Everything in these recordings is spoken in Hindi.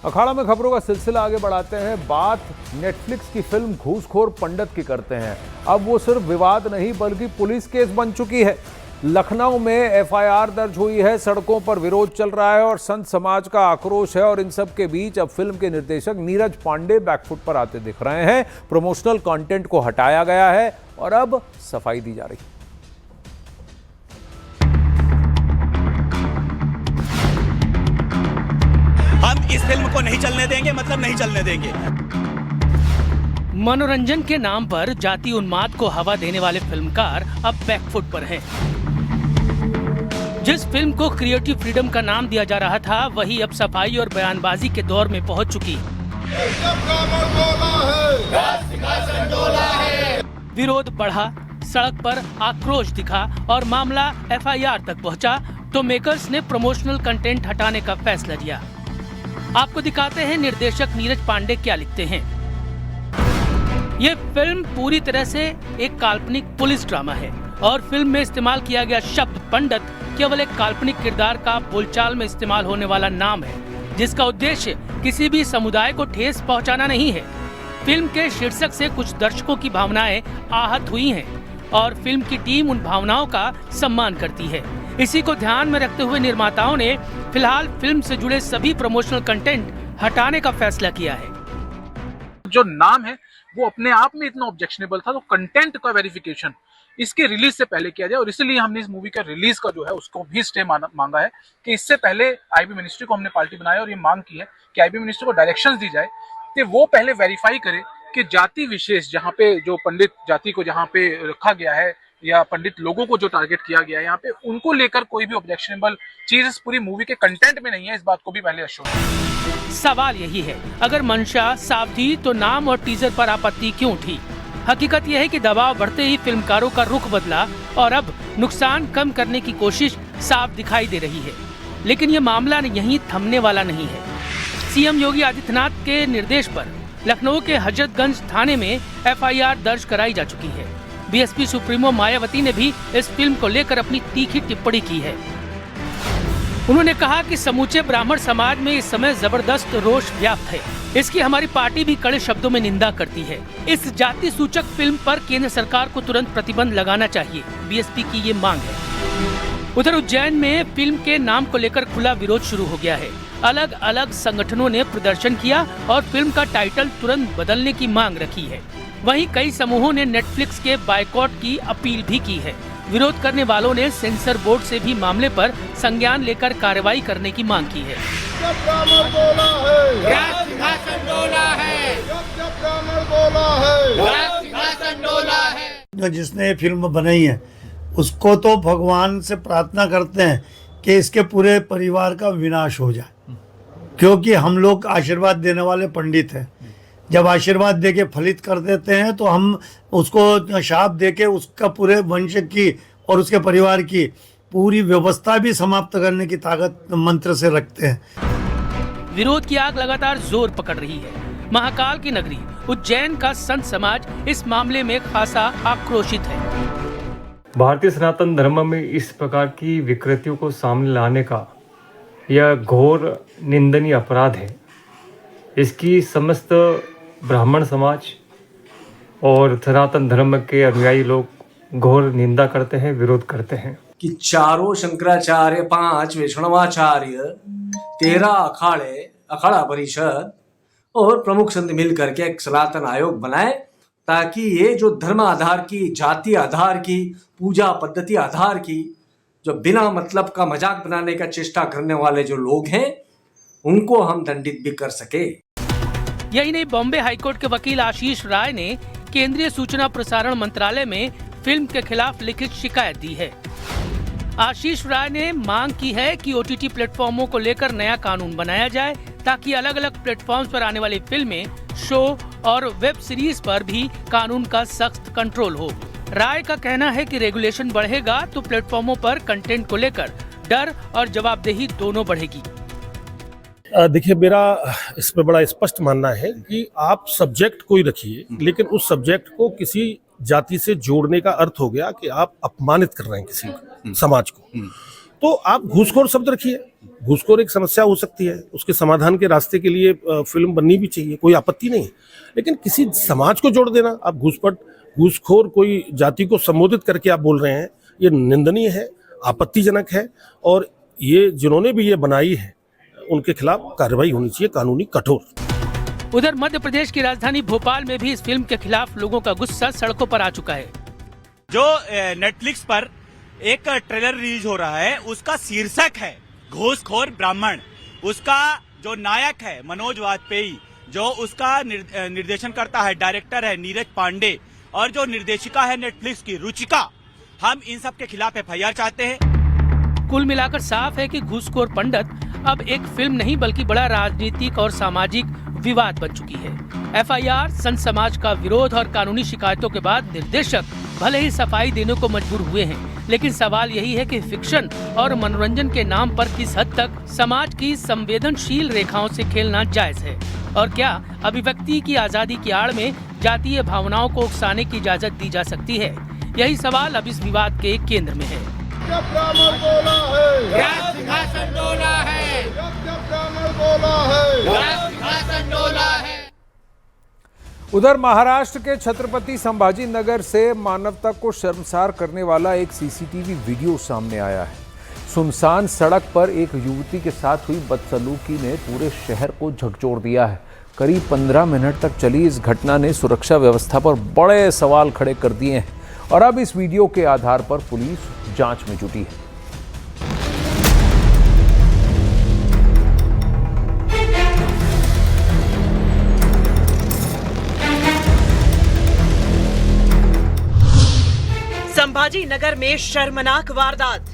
अखाड़ा में खबरों का सिलसिला आगे बढ़ाते हैं। बात नेटफ्लिक्स की फिल्म घूसखोर पंडित की करते हैं। अब वो सिर्फ विवाद नहीं बल्कि पुलिस केस बन चुकी है। लखनऊ में एफआईआर दर्ज हुई है, सड़कों पर विरोध चल रहा है और संत समाज का आक्रोश है। और इन सब के बीच अब फिल्म के निर्देशक नीरज पांडे बैकफुट पर आते दिख रहे हैं। प्रमोशनल कंटेंट को हटाया गया है और अब सफाई दी जा रही है। हम इस फिल्म को नहीं चलने देंगे, मतलब नहीं चलने देंगे। मनोरंजन के नाम पर जाति उन्माद को हवा देने वाले फिल्मकार अब बैकफुट पर हैं। जिस फिल्म को क्रिएटिव फ्रीडम का नाम दिया जा रहा था, वही अब सफाई और बयानबाजी के दौर में पहुंच चुकी। विरोध बढ़ा, सड़क पर आक्रोश दिखा और मामला एफआईआर तक पहुंचा तो मेकर्स ने प्रमोशनल कंटेंट हटाने का फैसला लिया। आपको दिखाते हैं निर्देशक नीरज पांडे क्या लिखते हैं। ये फिल्म पूरी तरह से एक काल्पनिक पुलिस ड्रामा है और फिल्म में इस्तेमाल किया गया शब्द पंडित केवल एक काल्पनिक किरदार का बोलचाल में इस्तेमाल होने वाला नाम है, जिसका उद्देश्य किसी भी समुदाय को ठेस पहुंचाना नहीं है। फिल्म के शीर्षक से कुछ दर्शकों की भावनाएं आहत हुई हैं और फिल्म की टीम उन भावनाओं का सम्मान करती है। इसी को ध्यान में रखते हुए निर्माताओं ने फिलहाल फिल्म से जुड़े सभी प्रमोशनल कंटेंट हटाने का फैसला किया है। जो नाम है वो अपने आप में इतना ऑब्जेक्शनेबल था, तो कंटेंट का वेरिफिकेशन इसके रिलीज से पहले किया जाए और इसलिए हमने इस मूवी का रिलीज का जो है उसको भी स्टे मांगा है कि इससे पहले आईबी मिनिस्ट्री को हमने पार्टी बनाया और ये मांग की है कि आईबी मिनिस्ट्री को डायरेक्शंस दी जाए कि वो पहले वेरीफाई करे कि जाति विशेष जहाँ पे जो पंडित जाति को जहाँ पे रखा गया है या पंडित लोगों को जो टारगेट किया गया है यहाँ पे, उनको लेकर कोई भी ऑब्जेक्शनेबल चीज इस पूरी मूवी के कंटेंट में नहीं है। इस बात को भी पहले अश्योर। सवाल यही है, अगर मंशा साफ थी तो नाम और टीजर पर आपत्ति क्यों उठी? हकीकत यह है कि दबाव बढ़ते ही फिल्मकारों का रुख बदला और अब नुकसान कम करने की कोशिश साफ दिखाई दे रही है। लेकिन ये मामला यहीं थमने वाला नहीं है। सीएम योगी आदित्यनाथ के निर्देश पर लखनऊ के हजरतगंज थाने में एफआईआर दर्ज कराई जा चुकी है। बीएसपी सुप्रीमो मायावती ने भी इस फिल्म को लेकर अपनी तीखी टिप्पणी की है। उन्होंने कहा कि समूचे ब्राह्मण समाज में इस समय जबरदस्त रोष व्याप्त है। इसकी हमारी पार्टी भी कड़े शब्दों में निंदा करती है। इस जाति सूचक फिल्म पर केंद्र सरकार को तुरंत प्रतिबंध लगाना चाहिए, बीएसपी की ये मांग है। उधर उज्जैन में फिल्म के नाम को लेकर खुला विरोध शुरू हो गया है। अलग अलग संगठनों ने प्रदर्शन किया और फिल्म का टाइटल तुरंत बदलने की मांग रखी है। वहीं कई समूहों ने नेटफ्लिक्स के बायकॉट की अपील भी की है। विरोध करने वालों ने सेंसर बोर्ड से भी मामले पर संज्ञान लेकर कार्रवाई करने की मांग की है। जो जिसने फिल्म बनाई है उसको तो भगवान से प्रार्थना करते हैं कि इसके पूरे परिवार का विनाश हो जाए, क्योंकि हम लोग आशीर्वाद देने वाले पंडित हैं। जब आशीर्वाद देके फलित कर देते हैं तो हम उसको शाप देके उसका पूरे वंश की और उसके परिवार की पूरी व्यवस्था भी समाप्त करने की ताकत मंत्र से रखते हैं। विरोध की आग लगातार जोर पकड़ रही है। महाकाल की नगरी उज्जैन का संत समाज इस मामले में खासा आक्रोशित है। भारतीय सनातन धर्म में इस प्रकार की विकृतियों को सामने लाने का यह घोर निंदनीय अपराध है। इसकी समस्त ब्राह्मण समाज और सनातन धर्म के अनुयायी लोग घोर निंदा करते हैं, विरोध करते हैं कि चारों शंकराचार्य, 5 वैष्णवाचार्य, 13 अखाड़ा परिषद और प्रमुख संत मिल करके एक सनातन आयोग बनाए, ताकि ये जो धर्म आधार की, जाति आधार की, पूजा पद्धति आधार की, जो बिना मतलब का मजाक बनाने का चेष्टा करने वाले जो लोग हैं, उनको हम दंडित भी कर सके। यही नहीं, बॉम्बे हाईकोर्ट के वकील आशीष राय ने केंद्रीय सूचना प्रसारण मंत्रालय में फिल्म के खिलाफ लिखित शिकायत दी है। आशीष राय ने मांग की है कि ओटीटी प्लेटफॉर्मों को लेकर नया कानून बनाया जाए, ताकि अलग अलग प्लेटफॉर्म्स पर आने वाली फिल्में, शो और वेब सीरीज पर भी कानून का सख्त कंट्रोल हो। राय का कहना है कि रेगुलेशन बढ़ेगा तो प्लेटफॉर्मों पर कंटेंट को लेकर डर और जवाबदेही दोनों बढ़ेगी। देखिए, मेरा इस पर बड़ा स्पष्ट मानना है कि आप सब्जेक्ट कोई रखिए, लेकिन उस सब्जेक्ट को किसी जाति से जोड़ने का अर्थ हो गया कि आप अपमानित कर रहे हैं किसी समाज को। तो आप घूसखोर शब्द रखिए, घूसखोर एक समस्या हो सकती है, उसके समाधान के रास्ते के लिए फिल्म बननी भी चाहिए, कोई आपत्ति नहीं है। लेकिन किसी समाज को जोड़ देना, आप घूसखोर कोई जाति को संबोधित करके आप बोल रहे हैं, ये निंदनीय है, आपत्तिजनक है। और ये जिन्होंने भी ये बनाई है उनके खिलाफ कार्रवाई होनी चाहिए, कानूनी कठोर। उधर मध्य प्रदेश की राजधानी भोपाल में भी इस फिल्म के खिलाफ लोगों का गुस्सा सड़कों पर आ चुका है। जो नेटफ्लिक्स पर एक ट्रेलर रिलीज हो रहा है, उसका शीर्षक है घूसखोर ब्राह्मण। उसका जो नायक है मनोज वाजपेयी, जो उसका निर्देशन करता है, डायरेक्टर है नीरज पांडे, और जो निर्देशिका है नेटफ्लिक्स की रुचिका, हम इन सब के खिलाफ एफआईआर चाहते हैं। कुल मिलाकर साफ है कि घूसखोर पंडित अब एक फिल्म नहीं बल्कि बड़ा राजनीतिक और सामाजिक विवाद बन चुकी है। एफआईआर, संत समाज का विरोध और कानूनी शिकायतों के बाद निर्देशक भले ही सफाई देने को मजबूर हुए हैं, लेकिन सवाल यही है कि फिक्शन और मनोरंजन के नाम पर किस हद तक समाज की संवेदनशील रेखाओं से खेलना जायज है, और क्या अभिव्यक्ति की आजादी की आड़ में जातीय भावनाओं को उकसाने की इजाजत दी जा सकती है। यही सवाल अब इस विवाद के केंद्र में है। उधर महाराष्ट्र के छत्रपति संभाजी नगर से मानवता को शर्मसार करने वाला एक सीसीटीवी वीडियो सामने आया है। सुनसान सड़क पर एक युवती के साथ हुई बदसलूकी ने पूरे शहर को झकझोर दिया है। करीब 15 मिनट तक चली इस घटना ने सुरक्षा व्यवस्था पर बड़े सवाल खड़े कर दिए हैं और अब इस वीडियो के आधार पर पुलिस जांच में जुटी है। संभाजी नगर में शर्मनाक वारदात।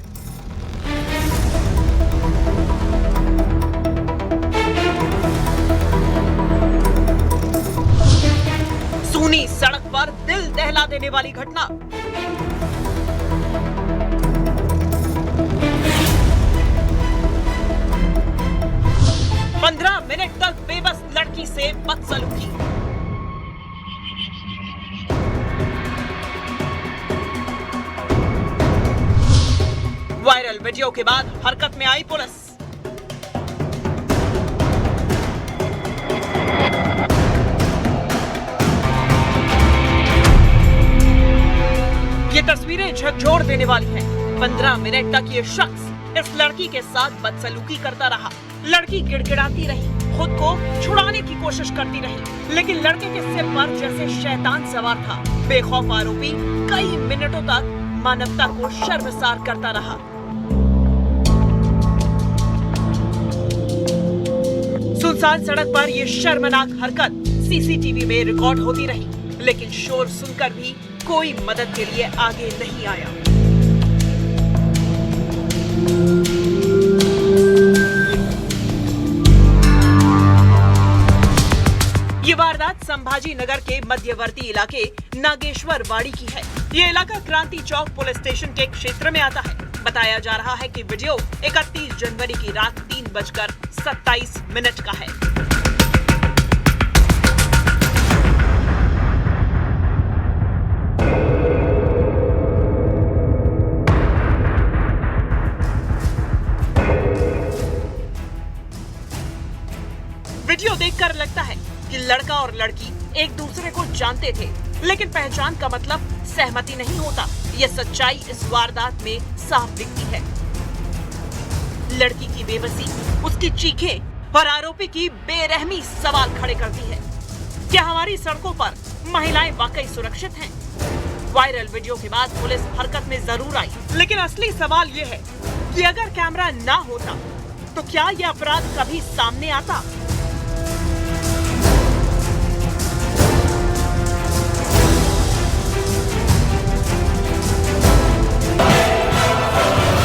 सूनी सड़क पर दिल दहला देने वाली घटना। पंद्रह मिनट तक बेबस लड़की से बदसलूकी। वायरल वीडियो के बाद हरकत में आई पुलिस। ये तस्वीरें झकझोर देने वाली हैं। 15 मिनट तक ये शख्स इस लड़की के साथ बदसलूकी करता रहा। लड़की गिड़गिड़ाती रही, खुद को छुड़ाने की कोशिश करती रही, लेकिन लड़के के सिर पर जैसे शैतान सवार था। बेखौफ आरोपी कई मिनटों तक मानवता को शर्मसार करता रहा। सुनसान सड़क पर ये शर्मनाक हरकत सीसीटीवी में रिकॉर्ड होती रही, लेकिन शोर सुनकर भी कोई मदद के लिए आगे नहीं आया। ये वारदात संभाजी नगर के मध्यवर्ती इलाके नागेश्वर वाड़ी की है। ये इलाका क्रांति चौक पुलिस स्टेशन के क्षेत्र में आता है। बताया जा रहा है कि वीडियो 31 जनवरी की रात 3:27 का है। वीडियो देखकर लगता है कि लड़का और लड़की एक दूसरे को जानते थे, लेकिन पहचान का मतलब सहमति नहीं होता। यह सच्चाई इस वारदात में साफ दिखती है। लड़की की बेबसी, उसकी चीखें और आरोपी की बेरहमी सवाल खड़े करती है। क्या हमारी सड़कों पर महिलाएं वाकई सुरक्षित हैं? वायरल वीडियो के बाद पुलिस हरकत में जरूर आई, लेकिन असली सवाल यह है कि अगर कैमरा ना होता तो क्या यह अपराध कभी सामने आता?